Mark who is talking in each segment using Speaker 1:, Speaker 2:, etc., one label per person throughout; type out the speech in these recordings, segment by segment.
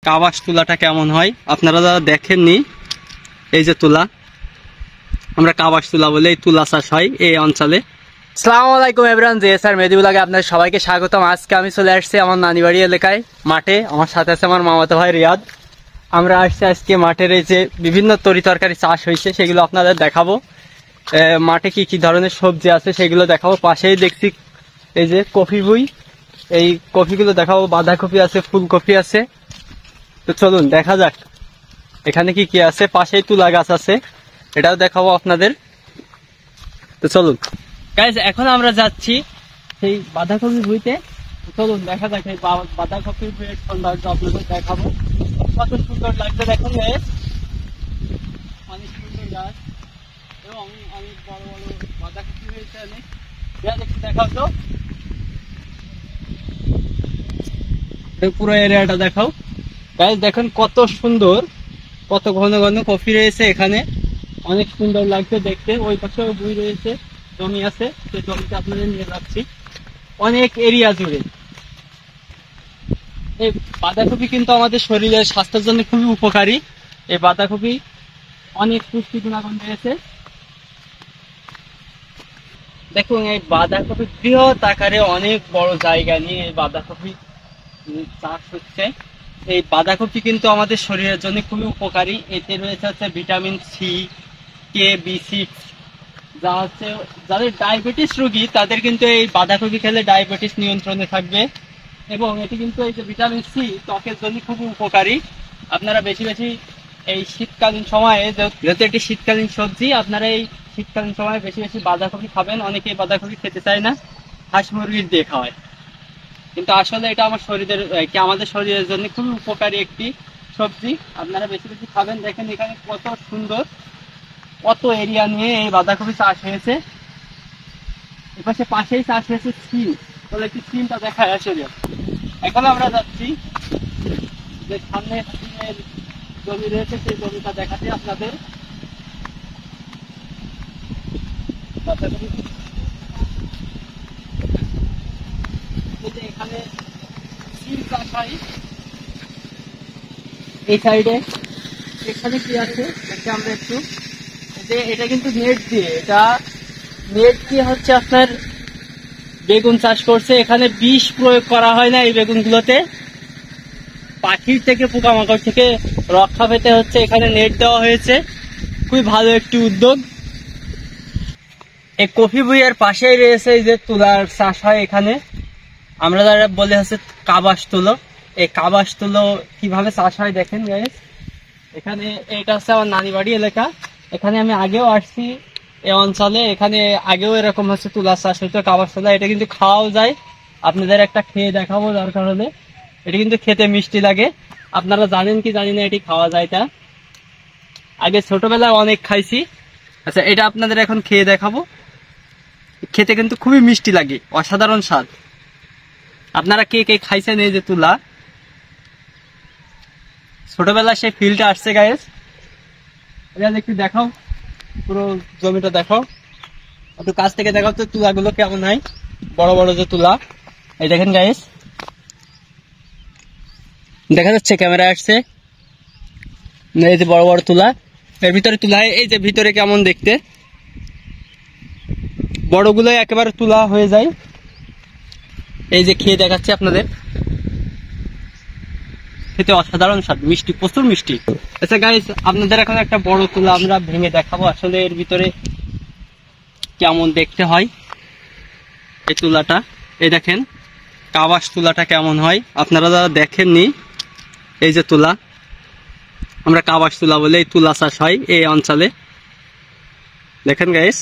Speaker 1: কাবাস তুলাটা কেমন হয় আপনারা যারা দেখেননি, এই যে তুলা, আমরা কাবাস তুলা বলে এই তুলা চাষ হয় এই অঞ্চলে।
Speaker 2: আসসালামু আলাইকুম এভরিওয়ান, জেএসআর মেহেদি ব্লগে আপনাদের সবাইকে স্বাগতম। আজকে আমি চলে আসছি আমার নানি বাড়ি এলাকায় মাঠে। আমার সাথে আছে আমার মামাতো ভাই রিয়াদ। আমরা আসছি আজকে মাঠের এই যে বিভিন্ন তরি তরকারি চাষ হয়েছে সেগুলো আপনাদের দেখাবো। মাঠে কি কি ধরনের সবজি আছে সেগুলো দেখাবো। পাশেই দেখছি এই যে কফি বই, এই কফিগুলো দেখাবো। বাঁধাকপি আছে, ফুলকপি আছে। তো চলুন দেখা যাক এখানে কি কি আছে। পাশেই তুলা গাছ আছে, এটাও দেখাবো আপনাদের। তো চলুন গাইস, এখন আমরা যাচ্ছি সেই বাঁধাকপি বইতে। চলুন দেখা যাক এই বাঁধাকপির বইয়ের সৌন্দর্য আপনাদের দেখাবো। কত সুন্দর লাগছে দেখুন, অনেক সুন্দর গাছ এবং অনেক বড় বড় বাঁধাকপি হয়েছে অনেক। দেখাও তো পুরো এরিয়াটা দেখাও গাইস। দেখুন কত সুন্দর, কত ঘন ঘন কফি রয়েছে এখানে, অনেক সুন্দর লাগছে দেখতে। ওই পাশেও বই রয়েছে, জমি আছে, সেই জমিতে আপনাদের নিয়ে যাচ্ছি অনেক এরিয়া জুড়ে। এই বাঁধাকপি কিন্তু আমাদের শরীরের স্বাস্থ্যের জন্য খুবই উপকারী। এই বাঁধাকপি অনেক পুষ্টি গুণাগুণ রয়েছে। দেখুন এই বাঁধাকপি বৃহৎ আকারে অনেক বড় জায়গা নিয়ে এই বাঁধাকপি চাষ হচ্ছে। এই বাঁধাকপি কিন্তু আমাদের শরীরের জন্য খুবই উপকারী। এতে রয়েছে হচ্ছে ভিটামিন সি, কে, বি6, যা হচ্ছে যাদের ডায়াবেটিস রোগী তাদের কিন্তু এই বাঁধাকপি খেলে ডায়াবেটিস নিয়ন্ত্রণে থাকবে। এবং এটি কিন্তু এই যে ভিটামিন সি ত্বকের জন্য খুবই উপকারী। আপনারা বেশি বেশি এই শীতকালীন সময়ে, যেহেতু এটি শীতকালীন সবজি, আপনারা এই শীতকালীন সময়ে বেশি বেশি বাঁধাকপি খাবেন। অনেকেই বাঁধাকপি খেতে চায় না, হাঁস মুরগির দিয়ে খাওয়ায়, কিন্তু আসলে এটা আমাদের শরীরের জন্য খুবই উপকারী একটি সবজি। আপনারা বেশি বেশি খাবেন। দেখেন এখানে কত সুন্দর, কত এরিয়া নিয়ে এই বাঁধাকপি চাষ হয়েছে। এপাশে পাশেই চাষ হয়েছে সিম, তাহলে একটি সিমটা দেখায় আসলে। এখন আমরা যাচ্ছি যে সামনে সিমের জমি রয়েছে, সেই জমিটা দেখাতে আপনাদের। এখানে সিম চাষ হয় এই সাইডে। এখানে কি আছে দেখি আমরা একটু। এটা কিন্তু নেট দিয়ে হচ্ছে আপনার বেগুন চাষ করছে। এখানে বিষ প্রয়োগ করা হয় না এই বেগুনগুলোতে। পাখির থেকে, পোকামাকড় থেকে রক্ষা পেতে হচ্ছে এখানে নেট দেওয়া হয়েছে। খুবই ভালো একটি উদ্যোগ। এই কফি বইয়ের পাশেই রয়েছে এই যে তুলার চাষ হয় এখানে। আমরা যারা বলে হচ্ছে কাবাস তুলো, এই কাবাস তুলো কিভাবে চাষ হয় দেখেন গাইস। এখানে এটা হচ্ছে আমার নানি বাড়ি এলাকা। এখানে আমি আগেও আসছি এই অঞ্চলে। এখানে আগেও এরকম হচ্ছে তুলা চাষ হইতো, কাবাস তুলা। এটা কিন্তু খাওয়াও যায়, আপনাদের একটা খেয়ে দেখাবো দরকার হলে। এটা কিন্তু খেতে মিষ্টি লাগে। আপনারা জানেন কি জানি না এটি খাওয়া যায় তা। আগে ছোটবেলায় অনেক খাইছি। আচ্ছা, এটা আপনাদের এখন খেয়ে দেখাবো। খেতে কিন্তু খুবই মিষ্টি লাগে, অসাধারণ স্বাদ। আপনারা কে কে খাইছেন এই যে তুলা? ছোটবেলায় সেই ফিলটা আসছে গাইস। এটা একটু দেখাও, পুরো জমিটা দেখাও, একটু কাছ থেকে দেখাও তো তুলাগুলো কেমন হয়। বড় বড় যে তুলা, এই দেখেন গাইস, দেখা যাচ্ছে ক্যামেরা আসছে। এই যে বড় বড় তুলা, এর ভিতরে তুলা। এই যে ভিতরে কেমন দেখতে, বড়গুলো একেবারে তুলা হয়ে যায়। এই যে খেয়ে দেখাচ্ছে আপনাদের, খেতে অসাধারণ স্বাদ, মিষ্টি, প্রচুর মিষ্টি। আচ্ছা গাইস, আপনাদের এখন একটা বড় তুলা আমরা ভেঙে দেখাবো আসলে এর ভিতরে কেমন দেখতে হয় এই তুলাটা। এই দেখেন কাবাস তুলাটা কেমন হয় আপনারা যারা দেখেননি, এই যে তুলা, আমরা কাবাস তুলা বলে এই তুলা চাষ হয় এই অঞ্চলে। দেখেন গাইস,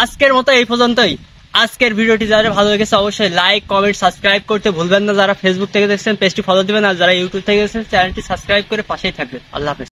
Speaker 2: আজকের মতো এই পর্যন্তই। আজকের ভিডিওটি যারা ভালো লেগেছে অবশ্যই লাইক, কমেন্ট, সাবস্ক্রাইব করতে ভুলবেন না। যারা ফেসবুক থেকে দেখছেন পেজটি ফলো দিবেন, আর যারা ইউটিউব থেকে দেখছেন চ্যানেলটি সাবস্ক্রাইব করে পাশেই থাকবেন। আল্লাহ হাফেজ।